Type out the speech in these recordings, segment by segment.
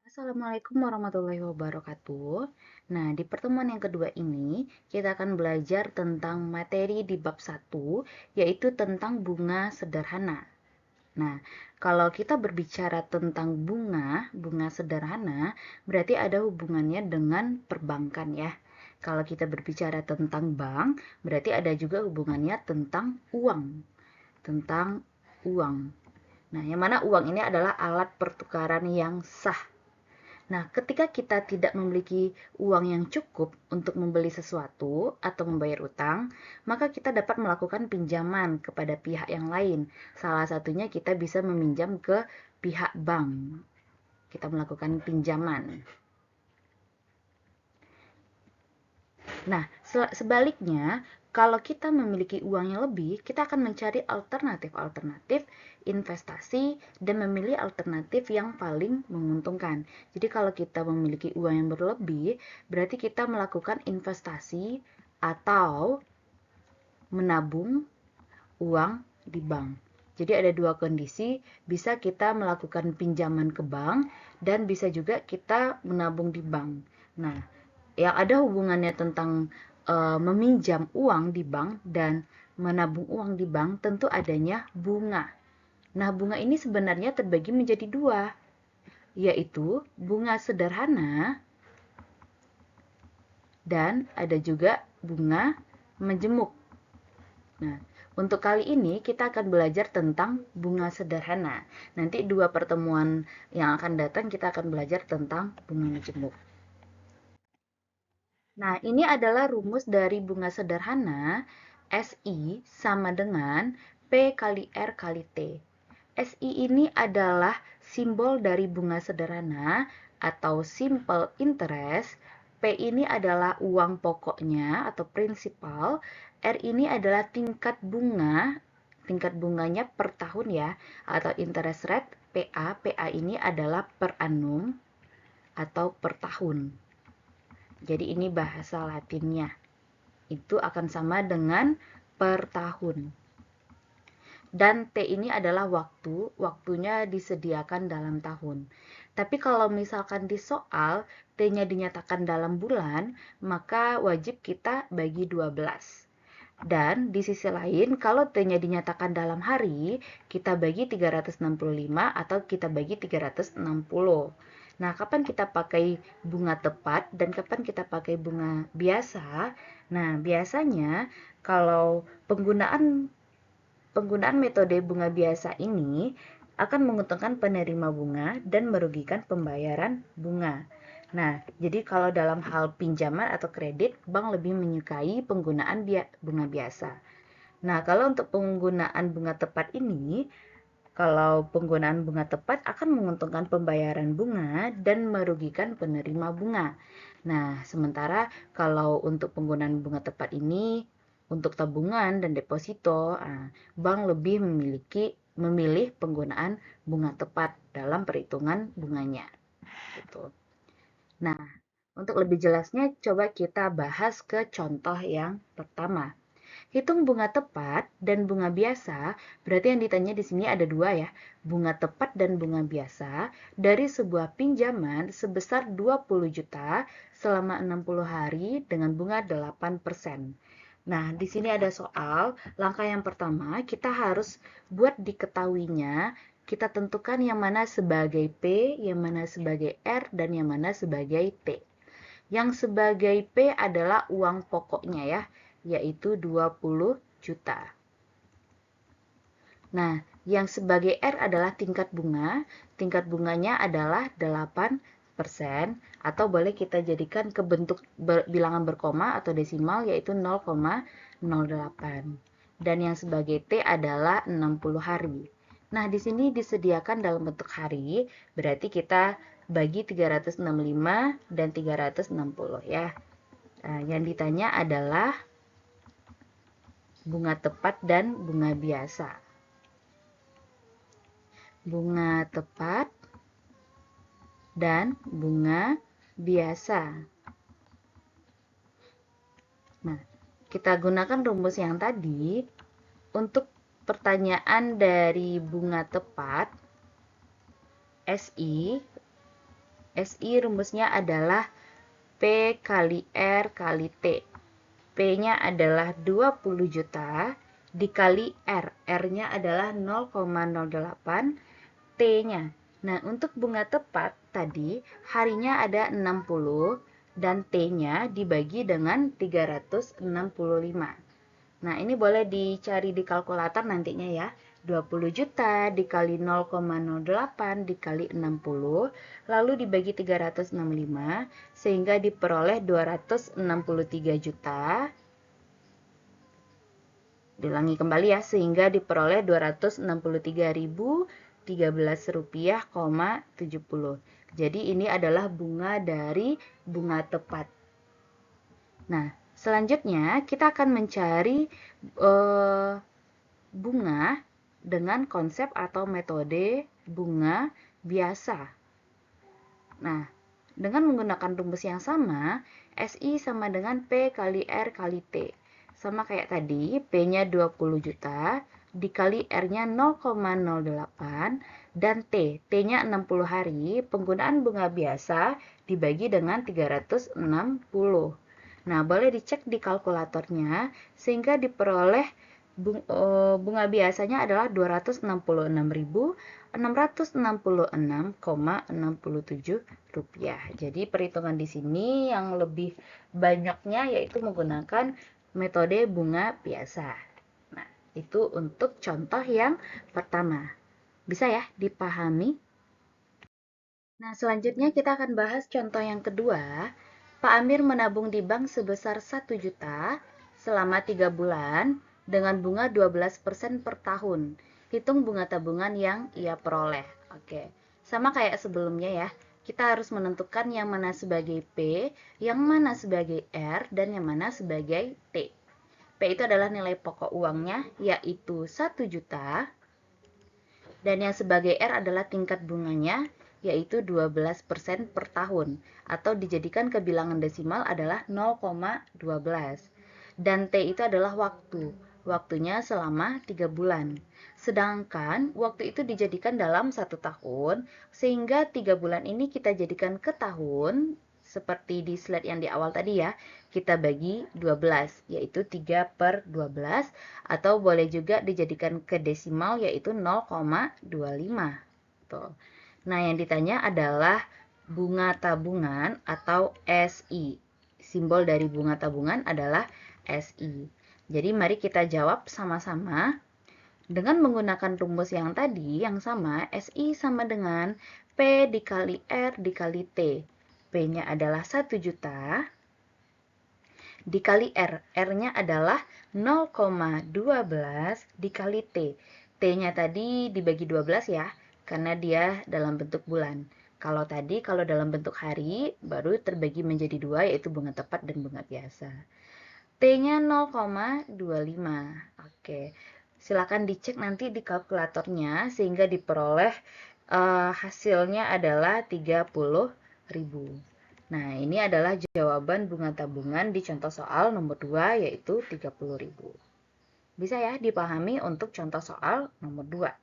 Assalamualaikum warahmatullahi wabarakatuh. Nah, di pertemuan yang kedua ini, kita akan belajar tentang materi di bab 1, yaitu tentang bunga sederhana. Nah, kalau kita berbicara tentang bunga sederhana, berarti ada hubungannya dengan perbankan ya. Kalau kita berbicara tentang bank, berarti ada juga hubungannya tentang uang. Nah, yang mana uang ini adalah alat pertukaran yang sah. Nah, ketika kita tidak memiliki uang yang cukup untuk membeli sesuatu atau membayar utang, maka kita dapat melakukan pinjaman kepada pihak yang lain. Salah satunya kita bisa meminjam ke pihak bank. Kita melakukan pinjaman. Nah, sebaliknya, kalau kita memiliki uang yang lebih, kita akan mencari alternatif-alternatif investasi dan memilih alternatif yang paling menguntungkan. Jadi kalau kita memiliki uang yang berlebih, berarti kita melakukan investasi atau menabung uang di bank. Jadi ada dua kondisi, bisa kita melakukan pinjaman ke bank dan bisa juga kita menabung di bank. Nah, yang ada hubungannya tentang meminjam uang di bank dan menabung uang di bank tentu adanya bunga. Nah, bunga ini sebenarnya terbagi menjadi dua, yaitu bunga sederhana dan ada juga bunga menjemuk. Nah, untuk kali ini kita akan belajar tentang bunga sederhana. Nanti dua pertemuan yang akan datang kita akan belajar tentang bunga menjemuk. Nah, ini adalah rumus dari bunga sederhana. SI sama dengan P kali R kali T. SI ini adalah simbol dari bunga sederhana atau simple interest. P ini adalah uang pokoknya atau prinsipal. R ini adalah tingkat bunganya per tahun ya, atau interest rate PA. PA ini adalah per annum atau per tahun. Jadi ini bahasa Latinnya. Itu akan sama dengan per tahun. Dan T ini adalah waktunya disediakan dalam tahun. Tapi kalau misalkan di soal T-nya dinyatakan dalam bulan, maka wajib kita bagi 12. Dan di sisi lain, kalau T-nya dinyatakan dalam hari, kita bagi 365 atau kita bagi 360. Nah, kapan kita pakai bunga tepat dan kapan kita pakai bunga biasa? Nah, biasanya kalau penggunaan metode bunga biasa ini akan menguntungkan penerima bunga dan merugikan pembayaran bunga. Nah, jadi kalau dalam hal pinjaman atau kredit, bank lebih menyukai penggunaan bunga biasa. Nah, kalau untuk penggunaan bunga tepat ini, kalau penggunaan bunga tepat akan menguntungkan pembayaran bunga dan merugikan penerima bunga. Nah, sementara kalau untuk penggunaan bunga tepat ini, untuk tabungan dan deposito, bank lebih memilih penggunaan bunga tepat dalam perhitungan bunganya. Gitu. Nah, untuk lebih jelasnya, coba kita bahas ke contoh yang pertama. Hitung bunga tepat dan bunga biasa, berarti yang ditanya di sini ada dua ya, bunga tepat dan bunga biasa, dari sebuah pinjaman sebesar 20 juta selama 60 hari dengan bunga 8%. Nah, di sini ada soal, langkah yang pertama kita harus buat diketahuinya, kita tentukan yang mana sebagai P, yang mana sebagai R, dan yang mana sebagai T. Yang sebagai P adalah uang pokoknya ya, yaitu 20 juta. Nah, yang sebagai R adalah tingkat bunga. Tingkat bunganya adalah 8%, atau boleh kita jadikan ke bentuk bilangan berkoma atau desimal, yaitu 0,08. Dan yang sebagai T adalah 60 hari. Nah, di sini disediakan dalam bentuk hari, berarti kita bagi 365 dan 360 ya. Nah, yang ditanya adalah bunga tepat dan bunga biasa. Bunga tepat dan bunga biasa. Nah, kita gunakan rumus yang tadi untuk pertanyaan dari bunga tepat. SI SI rumusnya adalah P kali R kali T. P-nya adalah 20 juta dikali R. R-nya adalah 0,08, T-nya. Nah, untuk bunga tepat tadi harinya ada 60 dan T-nya dibagi dengan 365. Nah, ini boleh dicari di kalkulator nantinya ya. 20 juta dikali 0,08 dikali 60, lalu dibagi 365, sehingga diperoleh 263 juta. Diulangi kembali ya, sehingga diperoleh 263.013 rupiah, 70. Jadi ini adalah bunga dari bunga tepat. Nah, selanjutnya kita akan mencari bunga dengan konsep atau metode bunga biasa. Nah, dengan menggunakan rumus yang sama, SI sama dengan P kali R kali T. Sama kayak tadi, P-nya 20 juta, dikali R-nya 0,08, dan T-nya 60 hari, penggunaan bunga biasa dibagi dengan 360. Nah, boleh dicek di kalkulatornya, sehingga diperoleh bunga biasanya adalah 266.666,67 rupiah. Jadi perhitungan di sini yang lebih banyaknya yaitu menggunakan metode bunga biasa. Nah, itu untuk contoh yang pertama. Bisa ya dipahami? Nah, selanjutnya kita akan bahas contoh yang kedua. Pak Amir menabung di bank sebesar 1 juta selama 3 bulan dengan bunga 12% per tahun. Hitung bunga tabungan yang ia peroleh. Oke, sama kayak sebelumnya ya. Kita harus menentukan yang mana sebagai P, yang mana sebagai R, dan yang mana sebagai T. P itu adalah nilai pokok uangnya, yaitu 1 juta. Dan yang sebagai R adalah tingkat bunganya, yaitu 12% per tahun, atau dijadikan ke bilangan desimal adalah 0,12. Dan T itu adalah waktu, waktunya selama 3 bulan. Sedangkan waktu itu dijadikan dalam 1 tahun, sehingga 3 bulan ini kita jadikan ke tahun, seperti di slide yang di awal tadi ya, kita bagi 12, yaitu 3/12, atau boleh juga dijadikan ke desimal, yaitu 0,25. Tuh. Nah, yang ditanya adalah bunga tabungan atau SI. Simbol dari bunga tabungan adalah SI. Jadi mari kita jawab sama-sama. Dengan menggunakan rumus yang tadi, yang sama, SI sama dengan P dikali R dikali T. P-nya adalah 1 juta, dikali R. R-nya adalah 0,12 dikali T. T-nya tadi dibagi 12 ya, karena dia dalam bentuk bulan. Kalau dalam bentuk hari, baru terbagi menjadi 2, yaitu bunga tepat dan bunga biasa. T-nya 0,25. Oke, silakan dicek nanti di kalkulatornya, sehingga diperoleh hasilnya adalah 30.000. Nah, ini adalah jawaban bunga tabungan di contoh soal nomor 2, yaitu 30.000. Bisa ya dipahami untuk contoh soal nomor 2.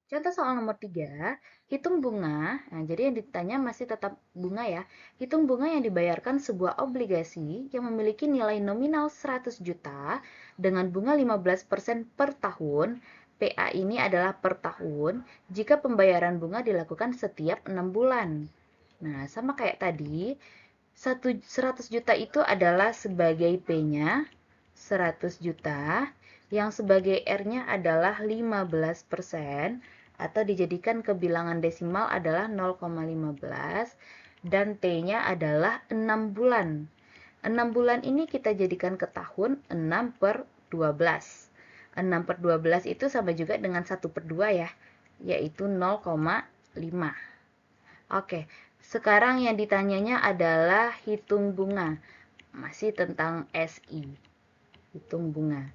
Contoh soal nomor 3, hitung bunga. Nah, jadi yang ditanya masih tetap bunga ya. Hitung bunga yang dibayarkan sebuah obligasi yang memiliki nilai nominal 100 juta dengan bunga 15% per tahun. PA ini adalah per tahun jika pembayaran bunga dilakukan setiap 6 bulan. Nah, sama kayak tadi, 100 juta itu adalah sebagai P-nya 100 juta, yang sebagai R-nya adalah 15%, atau dijadikan ke bilangan desimal adalah 0,15, dan T-nya adalah 6 bulan. 6 bulan ini kita jadikan ke tahun 6/12. 6/12 itu sama juga dengan 1/2 ya, yaitu 0,5. Oke, sekarang yang ditanyanya adalah hitung bunga. Masih tentang SI. Hitung bunga.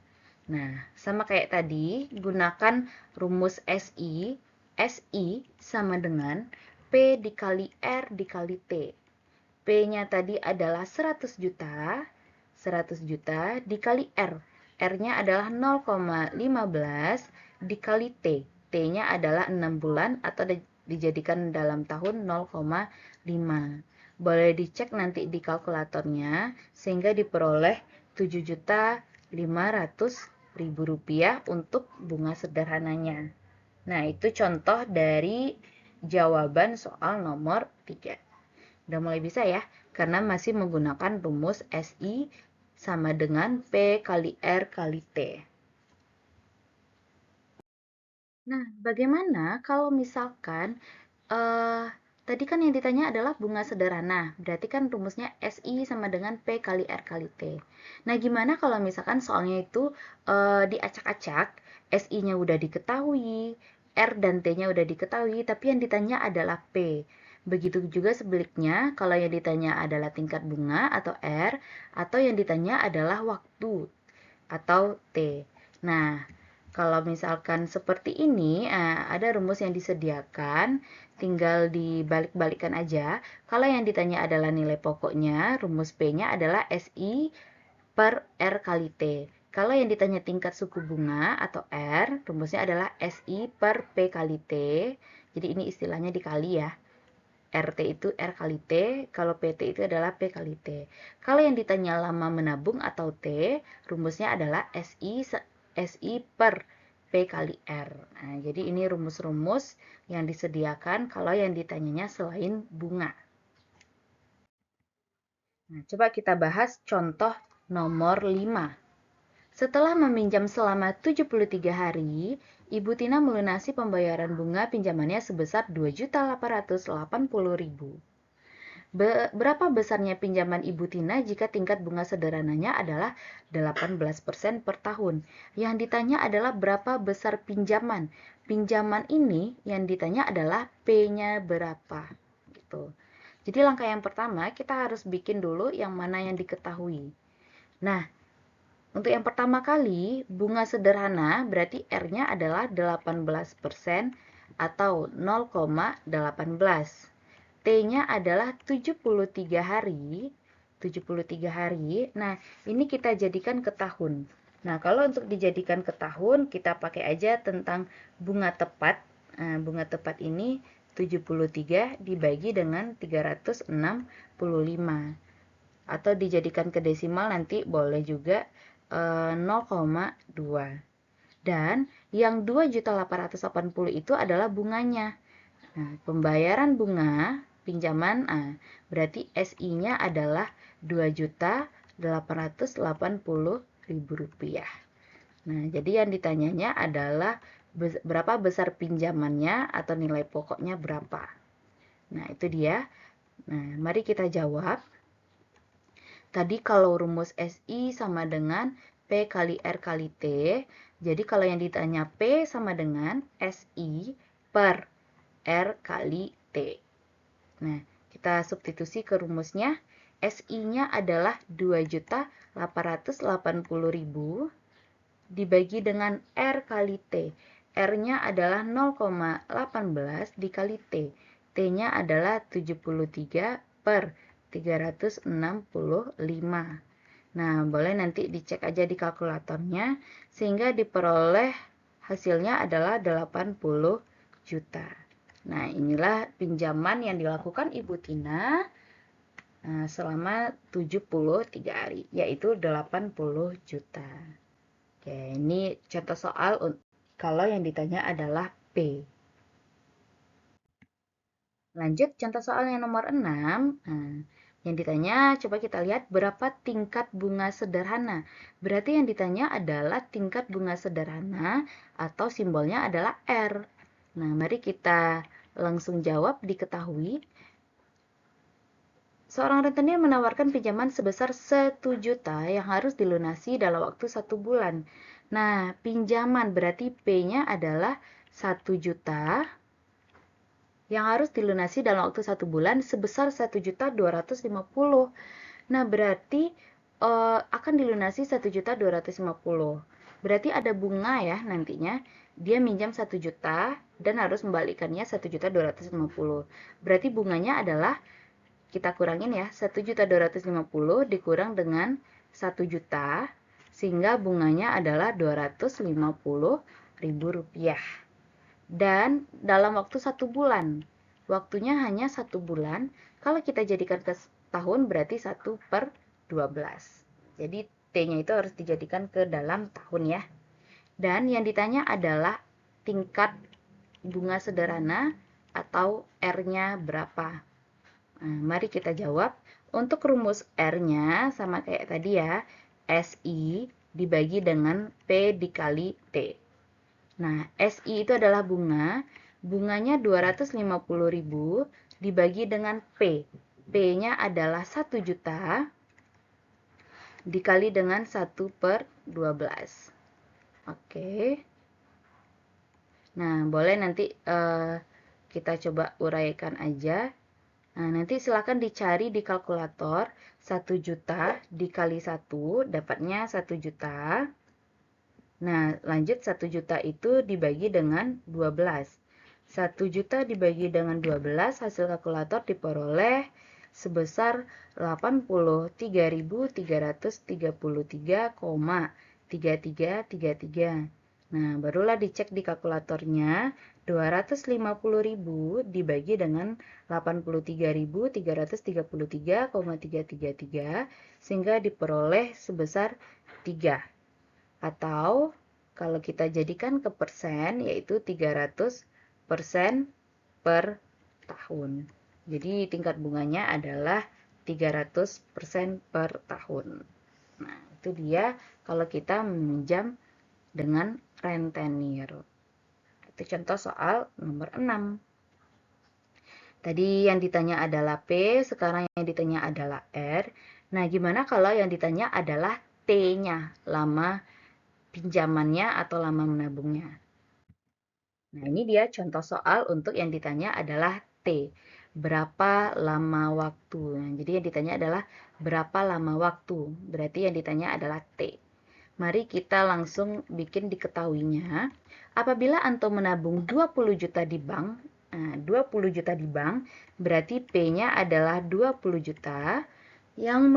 Nah, sama kayak tadi, gunakan rumus SI. SI sama dengan P dikali R dikali T. P-nya tadi adalah 100 juta. 100 juta dikali R. R-nya adalah 0,15 dikali T. T-nya adalah 6 bulan atau dijadikan dalam tahun 0,5. Boleh dicek nanti di kalkulatornya sehingga diperoleh Rp7.500.000 untuk bunga sederhananya. Nah, itu contoh dari jawaban soal nomor 3. Udah mulai bisa ya, karena masih menggunakan rumus SI sama dengan P kali R kali T. Nah, bagaimana kalau misalkan tadi kan yang ditanya adalah bunga sederhana, berarti kan rumusnya SI sama dengan P kali R kali T. Nah, gimana kalau misalkan soalnya itu diacak-acak, SI-nya udah diketahui, R dan T-nya udah diketahui, tapi yang ditanya adalah P. Begitu juga sebaliknya, kalau yang ditanya adalah tingkat bunga atau R, atau yang ditanya adalah waktu atau T. Nah, kalau misalkan seperti ini, ada rumus yang disediakan, tinggal dibalik-balikkan aja. Kalau yang ditanya adalah nilai pokoknya, rumus P-nya adalah SI per R kali T. Kalau yang ditanya tingkat suku bunga atau R, rumusnya adalah SI per P kali T. Jadi ini istilahnya dikali ya. RT itu R kali T, kalau PT itu adalah P kali T. Kalau yang ditanya lama menabung atau T, rumusnya adalah SI per P kali R. Nah, jadi ini rumus-rumus yang disediakan kalau yang ditanyanya selain bunga. Nah, coba kita bahas contoh nomor 5. Setelah meminjam selama 73 hari, Ibu Tina melunasi pembayaran bunga pinjamannya sebesar Rp2.880.000. Berapa besarnya pinjaman Ibu Tina jika tingkat bunga sederhananya adalah 18% per tahun? Yang ditanya adalah berapa besar pinjaman. Pinjaman ini yang ditanya adalah P-nya berapa. Gitu. Jadi langkah yang pertama kita harus bikin dulu yang mana yang diketahui. Nah, untuk yang pertama kali, bunga sederhana berarti R-nya adalah 18% atau 0,18. T-nya adalah 73 hari. 73 hari. Nah, ini kita jadikan ke tahun. Nah, kalau untuk dijadikan ke tahun, kita pakai aja tentang bunga tepat. Nah, bunga tepat ini 73 dibagi dengan 365. Atau dijadikan ke desimal nanti boleh juga 0,2. Dan yang 2.880 itu adalah bunganya. Nah, pembayaran bunga pinjaman berarti SI-nya adalah Rp2.880.000. Nah, jadi yang ditanyanya adalah berapa besar pinjamannya atau nilai pokoknya berapa. Nah, itu dia. Nah, mari kita jawab. Tadi kalau rumus SI sama dengan P kali R kali T, jadi kalau yang ditanya P sama dengan SI per R kali T. Nah, kita substitusi ke rumusnya. SI-nya adalah 2.880.000 dibagi dengan R kali T. R-nya adalah 0,18 dikali T. T-nya adalah 73 per 365. Nah, boleh nanti dicek aja di kalkulatornya sehingga diperoleh hasilnya adalah 80 juta. Nah, inilah pinjaman yang dilakukan Ibu Tina selama 73 hari, yaitu 80 juta. Oke, ini contoh soal kalau yang ditanya adalah P. Lanjut contoh soal yang nomor 6. Yang ditanya, coba kita lihat berapa tingkat bunga sederhana. Berarti yang ditanya adalah tingkat bunga sederhana atau simbolnya adalah R. Nah, mari kita langsung jawab. Diketahui, seorang rentenir menawarkan pinjaman sebesar 1 juta yang harus dilunasi dalam waktu 1 bulan. Nah, pinjaman berarti P-nya adalah 1 juta yang harus dilunasi dalam waktu 1 bulan sebesar 1.250. Nah, berarti akan dilunasi 1.250. Berarti ada bunga ya nantinya. Dia minjam 1 juta dan harus membalikannya 1.250. Berarti bunganya adalah, kita kurangin ya, 1.250 dikurang dengan 1 juta, sehingga bunganya adalah Rp250.000. dan dalam waktu 1 bulan. Waktunya hanya 1 bulan. Kalau kita jadikan ke tahun berarti 1/12. Jadi T-nya itu harus dijadikan ke dalam tahun ya. Dan yang ditanya adalah tingkat bunga sederhana atau R-nya berapa. Nah, mari kita jawab. Untuk rumus R-nya sama kayak tadi ya, SI dibagi dengan P dikali T. Nah, SI itu adalah bunga. Bunganya 250.000 dibagi dengan P. P-nya adalah 1 juta dikali dengan 1/12. Oke. Nah, boleh nanti kita coba uraikan aja. Nah, nanti silakan dicari di kalkulator 1 juta dikali 1, dapatnya 1 juta. Nah, lanjut 1 juta itu dibagi dengan 12. 1 juta dibagi dengan 12, hasil kalkulator diperoleh sebesar 83.333,3333. Nah, barulah dicek di kalkulatornya, 250.000 dibagi dengan 83.333,333 sehingga diperoleh sebesar 3. Atau kalau kita jadikan ke persen yaitu 300% per tahun. Jadi tingkat bunganya adalah 300% per tahun. Nah, itu dia kalau kita meminjam dengan rentenir. Itu contoh soal nomor 6. Tadi yang ditanya adalah P, sekarang yang ditanya adalah R. Nah, gimana kalau yang ditanya adalah T-nya, lama pinjamannya atau lama menabungnya? Nah, ini dia contoh soal untuk yang ditanya adalah T. Berapa lama waktu? Nah, jadi yang ditanya adalah berapa lama waktu. Berarti yang ditanya adalah T. Mari kita langsung bikin diketahuinya. Apabila Anto menabung 20 juta di bank, 20 juta di bank, berarti P-nya adalah 20 juta. Yang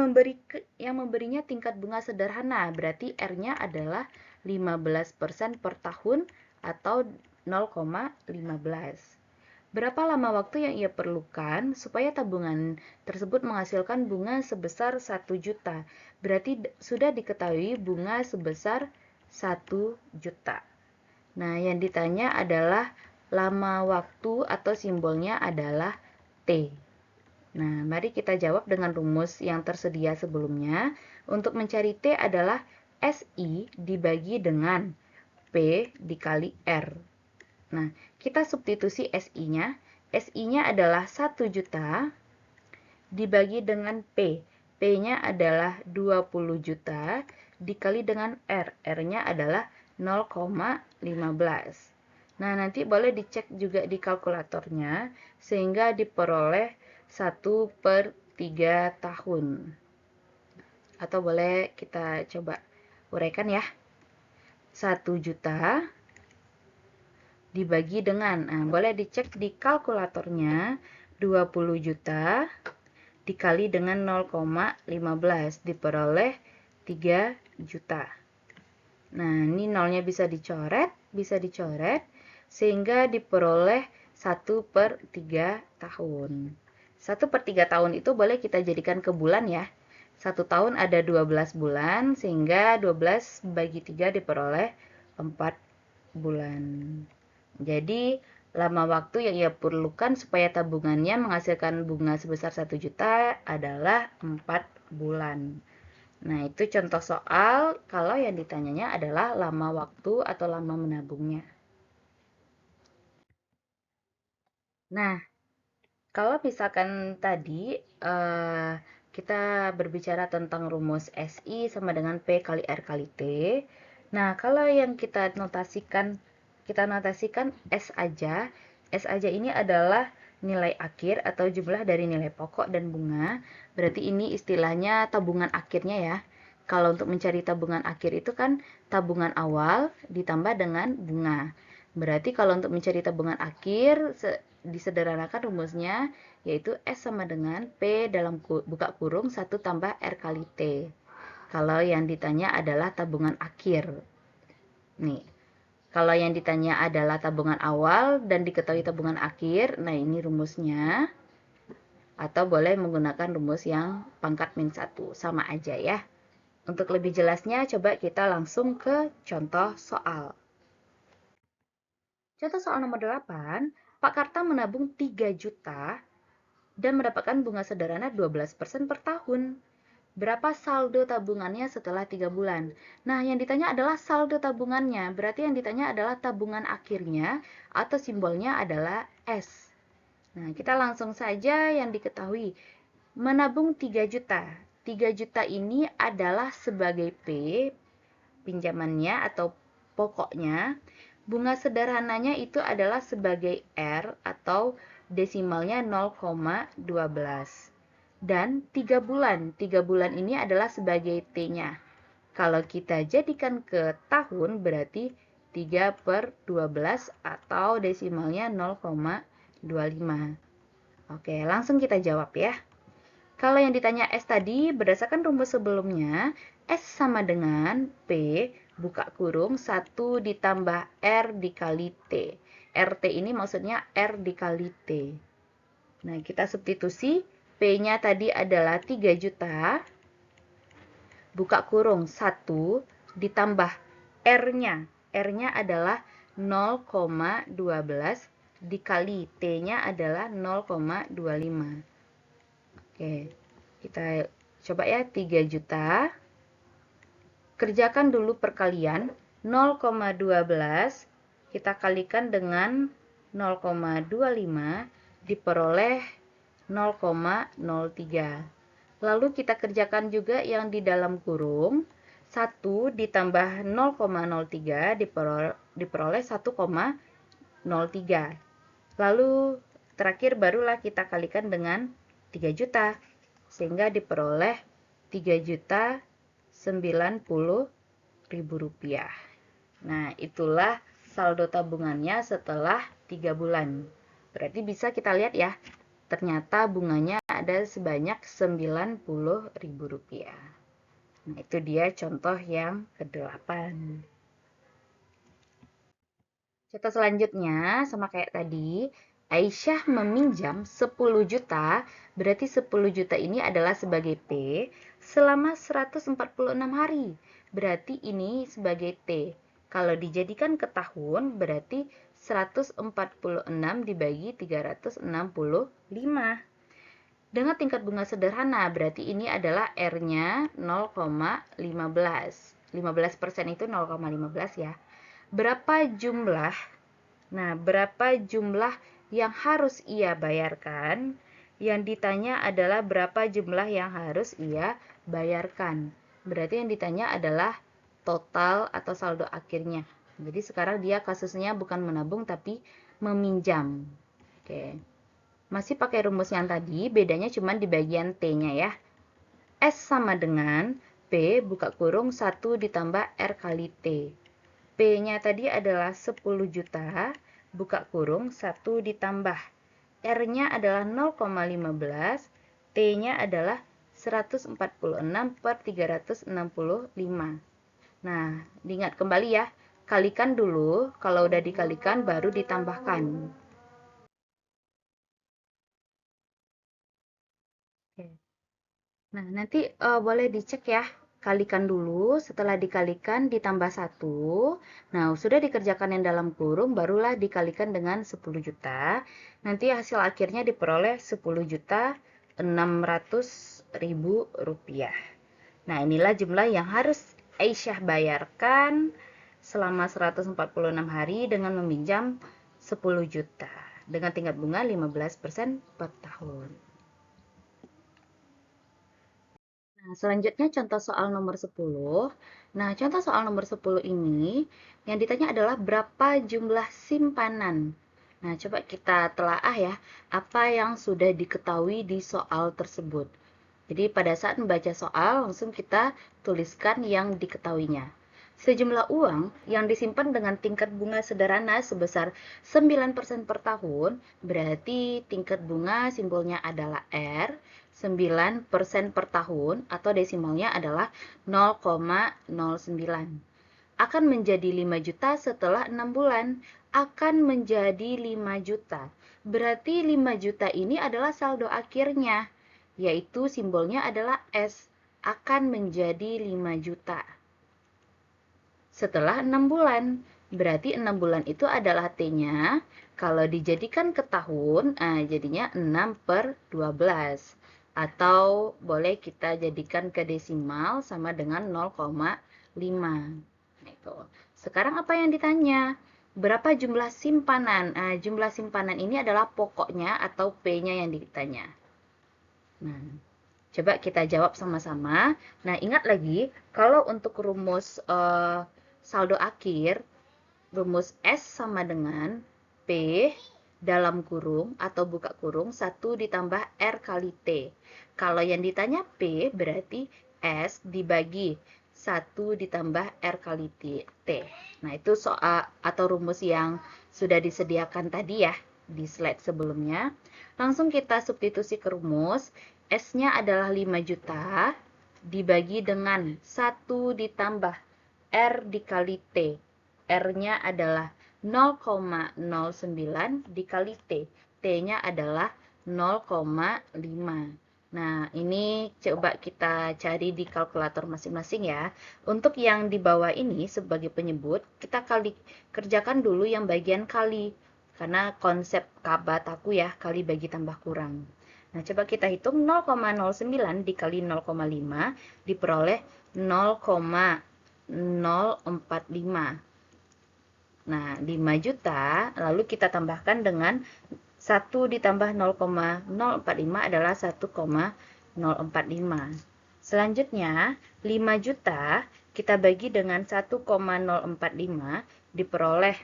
memberinya tingkat bunga sederhana, berarti R-nya adalah 15% per tahun atau 0,15. Berapa lama waktu yang ia perlukan supaya tabungan tersebut menghasilkan bunga sebesar 1 juta? Berarti sudah diketahui bunga sebesar 1 juta. Nah, yang ditanya adalah lama waktu atau simbolnya adalah T. Nah, mari kita jawab dengan rumus yang tersedia sebelumnya. Untuk mencari T adalah SI dibagi dengan P dikali R. Nah, kita substitusi SI-nya. SI-nya adalah 1 juta dibagi dengan P. P-nya adalah 20 juta dikali dengan R. R-nya adalah 0,15. Nah, nanti boleh dicek juga di kalkulatornya sehingga diperoleh 1/3 tahun. Atau boleh kita coba uraikan ya. 1 juta dibagi dengan, boleh dicek di kalkulatornya, 20 juta dikali dengan 0,15 diperoleh 3 juta. Nah, ini nolnya bisa dicoret sehingga diperoleh 1/3 tahun. 1/3 tahun itu boleh kita jadikan ke bulan ya. 1 tahun ada 12 bulan sehingga 12 bagi 3 diperoleh 4 bulan. Jadi, lama waktu yang ia perlukan supaya tabungannya menghasilkan bunga sebesar 1 juta adalah 4 bulan. Nah, itu contoh soal kalau yang ditanyanya adalah lama waktu atau lama menabungnya. Nah, kalau misalkan tadi kita berbicara tentang rumus SI sama dengan P kali R kali T. Nah, kalau yang kita notasikan S aja. S aja ini adalah nilai akhir atau jumlah dari nilai pokok dan bunga. Berarti ini istilahnya tabungan akhirnya ya. Kalau untuk mencari tabungan akhir itu kan tabungan awal ditambah dengan bunga. Berarti kalau untuk mencari tabungan akhir disederhanakan rumusnya yaitu S sama dengan P dalam buka kurung 1 tambah R kali T. Kalau yang ditanya adalah tabungan akhir. Nih, Kalau yang ditanya adalah tabungan awal dan diketahui tabungan akhir, nah ini rumusnya. Atau boleh menggunakan rumus yang pangkat min 1, sama aja ya. Untuk lebih jelasnya, coba kita langsung ke contoh soal. Contoh soal nomor 8, Pak Karta menabung 3 juta dan mendapatkan bunga sederhana 12% per tahun. Berapa saldo tabungannya setelah 3 bulan? Nah, yang ditanya adalah saldo tabungannya. Berarti yang ditanya adalah tabungan akhirnya atau simbolnya adalah S. Nah, kita langsung saja yang diketahui. Menabung 3 juta. 3 juta ini adalah sebagai P, pinjamannya atau pokoknya. Bunga sederhananya itu adalah sebagai R atau desimalnya 0,12. Dan 3 bulan. 3 bulan ini adalah sebagai T-nya. Kalau kita jadikan ke tahun berarti 3 per 12 atau desimalnya 0,25. Oke, langsung kita jawab ya. Kalau yang ditanya S tadi, berdasarkan rumus sebelumnya, S sama dengan P buka kurung 1 ditambah R dikali T. RT ini maksudnya R dikali T. Nah, kita substitusi. P-nya tadi adalah 3 juta, buka kurung 1, ditambah R-nya. R-nya adalah 0,12, dikali T-nya adalah 0,25. Oke, kita coba ya, 3 juta. Kerjakan dulu perkalian, 0,12 kita kalikan dengan 0,25 diperoleh 0,03. Lalu kita kerjakan juga yang di dalam kurung. 1 ditambah 0,03 diperoleh 1,03. Lalu terakhir barulah kita kalikan dengan 3 juta. Sehingga diperoleh 3.090.000 rupiah. Nah, itulah saldo tabungannya setelah 3 bulan. Berarti bisa kita lihat ya, ternyata bunganya ada sebanyak 90.000 rupiah. Nah, itu dia contoh yang ke-8. Contoh selanjutnya, sama kayak tadi, Aisyah meminjam 10 juta, berarti 10 juta ini adalah sebagai P, selama 146 hari. Berarti ini sebagai T. Kalau dijadikan ke tahun, berarti 146 dibagi 365. Dengan tingkat bunga sederhana, berarti ini adalah R-nya 0,15. 15% itu 0,15 ya. Berapa jumlah? Nah, berapa jumlah yang harus ia bayarkan? Yang ditanya adalah berapa jumlah yang harus ia bayarkan. Berarti yang ditanya adalah total atau saldo akhirnya. Jadi sekarang dia kasusnya bukan menabung tapi meminjam. Oke. Masih pakai rumus yang tadi, bedanya cuma di bagian T-nya ya. S sama dengan P buka kurung 1 ditambah R kali T. P-nya tadi adalah 10 juta, buka kurung 1 ditambah. R-nya adalah 0,15, T-nya adalah 146 per 365. Nah, diingat kembali ya, kalikan dulu, kalau udah dikalikan baru ditambahkan. Nah, nanti boleh dicek ya. Kalikan dulu, setelah dikalikan ditambah 1. Nah, sudah dikerjakan yang dalam kurung, barulah dikalikan dengan 10 juta. Nanti hasil akhirnya diperoleh 10.600.000 rupiah. Nah, inilah jumlah yang harus Aisyah bayarkan selama 146 hari dengan meminjam 10 juta. Dengan tingkat bunga 15% per tahun. Nah, selanjutnya contoh soal nomor 10. Nah, contoh soal nomor 10 ini yang ditanya adalah berapa jumlah simpanan. Nah, coba kita telaah ya, apa yang sudah diketahui di soal tersebut. Jadi pada saat membaca soal, langsung kita tuliskan yang diketahuinya. Sejumlah uang yang disimpan dengan tingkat bunga sederhana sebesar 9% per tahun, berarti tingkat bunga simbolnya adalah R, 9% per tahun atau desimalnya adalah 0,09. akan menjadi 5 juta setelah 6 bulan. Akan menjadi 5 juta. Berarti 5 juta ini adalah saldo akhirnya, yaitu simbolnya adalah S. Akan menjadi 5 juta. Setelah 6 bulan. Berarti 6 bulan itu adalah T-nya. Kalau dijadikan ke tahun, jadinya 6 per 12. Atau boleh kita jadikan ke desimal sama dengan 0,5. Itu. Sekarang apa yang ditanya? Berapa jumlah simpanan? Jumlah simpanan ini adalah pokoknya atau P-nya yang ditanya. Nah, coba kita jawab sama-sama. Nah, ingat lagi, kalau untuk rumus saldo akhir, rumus S sama dengan P dalam kurung atau buka kurung 1 ditambah R kali T. Kalau yang ditanya P berarti S dibagi 1 ditambah R kali T. Nah, itu soal atau rumus yang sudah disediakan tadi ya di slide sebelumnya. Langsung kita substitusi ke rumus. S-nya adalah 5 juta dibagi dengan 1 ditambah R dikali T. R-nya adalah 0,09 dikali T. T-nya adalah 0,5. Nah, ini coba kita cari di kalkulator masing-masing ya. Untuk yang di bawah ini sebagai penyebut, kita kerjakan dulu yang bagian kali. Karena konsep bataku ya, kali bagi tambah kurang. Nah, coba kita hitung 0,09 dikali 0,5 diperoleh 0,045. Nah, 5 juta, lalu kita tambahkan dengan 1 ditambah 0,045 adalah 1,045. Selanjutnya, 5 juta kita bagi dengan 1,045 diperoleh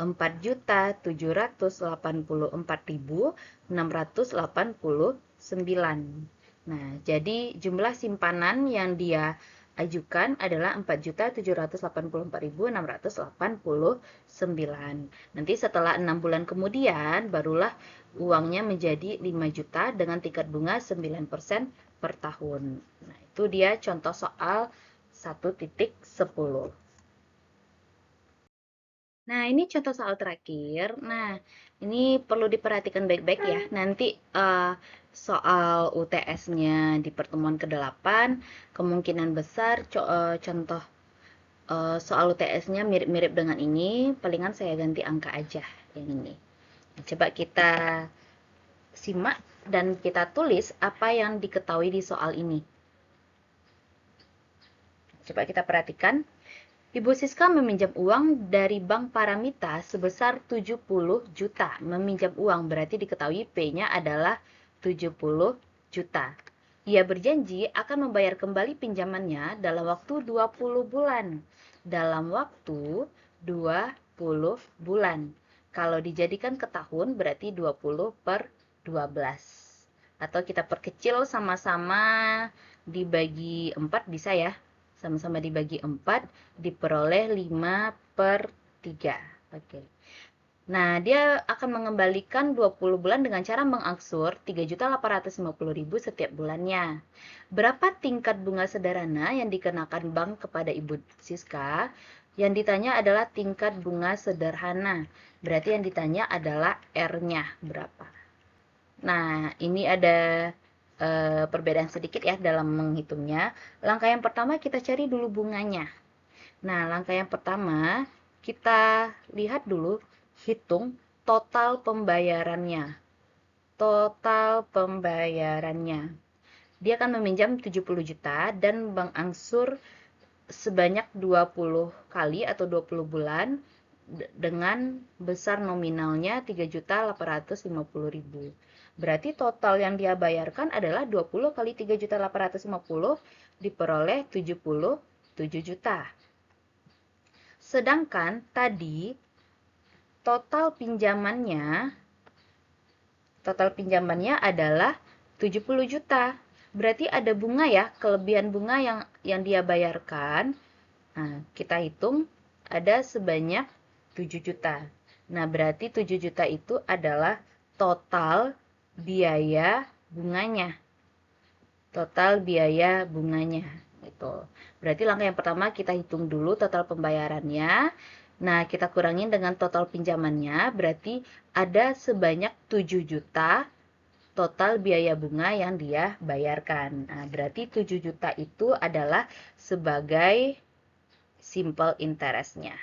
4.784.689. Nah, jadi jumlah simpanan yang dia ajukan adalah 4.784.689. Nanti setelah 6 bulan kemudian barulah uangnya menjadi 5 juta dengan tingkat bunga 9% per tahun. Nah, itu dia contoh soal 1.10. Nah, ini contoh soal terakhir. Nah, ini perlu diperhatikan baik-baik ya. Nanti soal UTS-nya di pertemuan ke-8, kemungkinan besar contoh soal UTS-nya mirip-mirip dengan ini, palingan saya ganti angka aja yang ini. Nah, coba kita simak dan kita tulis apa yang diketahui di soal ini. Coba kita perhatikan. Ibu Siska meminjam uang dari Bank Paramita sebesar 70 juta. Meminjam uang berarti diketahui P-nya adalah 70 juta. Ia berjanji akan membayar kembali pinjamannya dalam waktu 20 bulan. Dalam waktu 20 bulan. Kalau dijadikan ke tahun berarti 20 per 12. Atau kita perkecil sama-sama dibagi 4 bisa ya. Sama-sama dibagi 4 diperoleh 5 per 3. Oke. Nah, dia akan mengembalikan 20 bulan dengan cara mengangsur 3.850.000 setiap bulannya. Berapa tingkat bunga sederhana yang dikenakan bank kepada Ibu Siska? Yang ditanya adalah tingkat bunga sederhana. Berarti yang ditanya adalah R-nya berapa. Nah, ini ada perbedaan sedikit ya dalam menghitungnya. Langkah yang pertama kita cari dulu bunganya. Nah, langkah yang pertama kita lihat dulu, hitung total pembayarannya. Total pembayarannya. Dia akan meminjam 70 juta dan Bank Angsur sebanyak 20 kali atau 20 bulan dengan besar nominalnya 3.850.000. Berarti total yang dia bayarkan adalah 20 kali 3.850 diperoleh 77 juta. Sedangkan tadi total pinjamannya adalah 70 juta. Berarti ada bunga ya, kelebihan bunga yang dia bayarkan. Nah, kita hitung ada sebanyak 7 juta. Nah, berarti 7 juta itu adalah total biaya bunganya. Total biaya bunganya. Itu. Berarti langkah yang pertama kita hitung dulu total pembayarannya. Nah, kita kurangin dengan total pinjamannya, berarti ada sebanyak 7 juta total biaya bunga yang dia bayarkan. Nah, berarti 7 juta itu adalah sebagai simple interest-nya.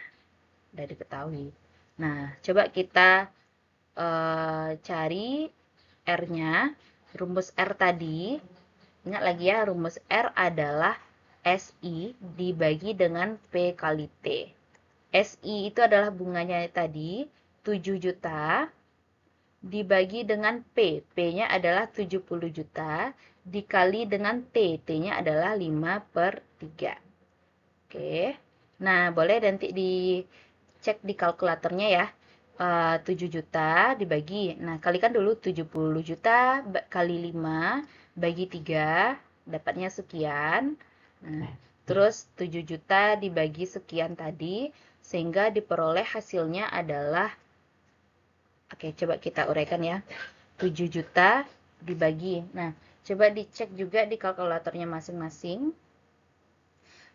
Udah diketahui. Nah, coba kita cari R-nya. Rumus R tadi, ingat lagi ya, rumus R adalah SI dibagi dengan P kali T. SI itu adalah bunganya tadi, 7 juta, dibagi dengan P. P-nya adalah 70 juta, dikali dengan T. T-nya adalah 5/3. Oke. Nah, boleh nanti dicek di kalkulatornya ya. 7 juta dibagi. Nah, kalikan dulu 70 juta kali 5 bagi 3, dapatnya sekian. Nah, terus 7 juta dibagi sekian tadi, sehingga diperoleh hasilnya adalah, oke, coba kita uraikan ya. 7 juta dibagi. Nah, coba dicek juga di kalkulatornya masing-masing.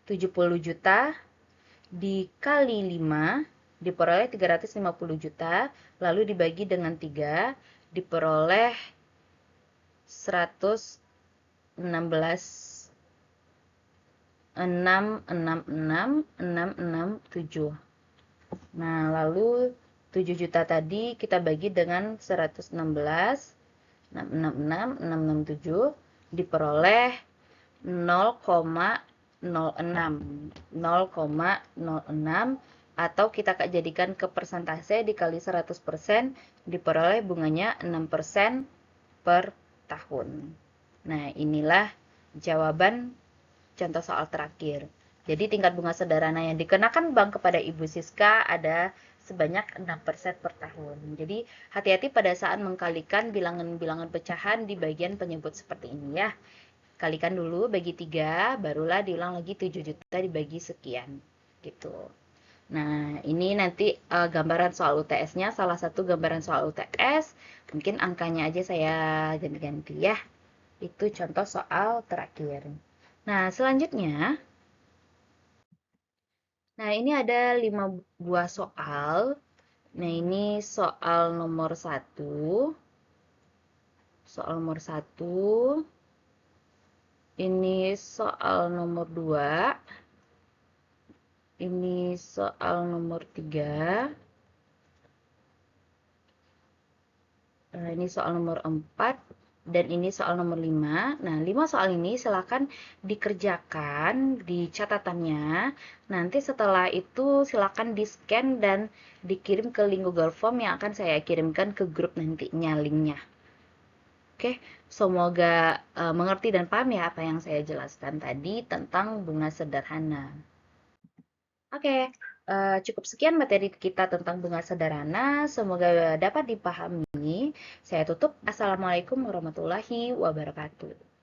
70 juta dikali 5 diperoleh 350 juta, lalu dibagi dengan 3 diperoleh 116.666.667. Nah, lalu 7 juta tadi kita bagi dengan 116.666.667 diperoleh 0,06 atau kita jadikan ke persentase dikali 100% diperoleh bunganya 6% per tahun. Nah, inilah jawaban contoh soal terakhir. Jadi tingkat bunga sederhana yang dikenakan bank kepada Ibu Siska ada sebanyak 6% per tahun. Jadi hati-hati pada saat mengkalikan bilangan-bilangan pecahan di bagian penyebut seperti ini ya. Kalikan dulu bagi 3, barulah diulang lagi 7 juta dibagi sekian. Gitu. Nah, ini nanti gambaran soal UTS-nya, salah satu gambaran soal UTS. Mungkin angkanya aja saya ganti-ganti ya. Itu contoh soal terakhir. Nah, selanjutnya, nah ini ada 5 buah soal. Nah, ini soal nomor 1. Soal nomor 1. Ini soal nomor 2. Ini soal nomor 3. Ini soal nomor 4. Dan ini soal nomor 5. Nah, 5 soal ini silakan dikerjakan di catatannya. Nanti setelah itu silakan di-scan dan dikirim ke link Google Form yang akan saya kirimkan ke grup nantinya linknya. Oke, semoga mengerti dan paham ya apa yang saya jelaskan tadi tentang bunga sederhana. Oke, cukup sekian materi kita tentang bunga sederhana. Semoga dapat dipahami. Saya tutup. Assalamualaikum warahmatullahi wabarakatuh.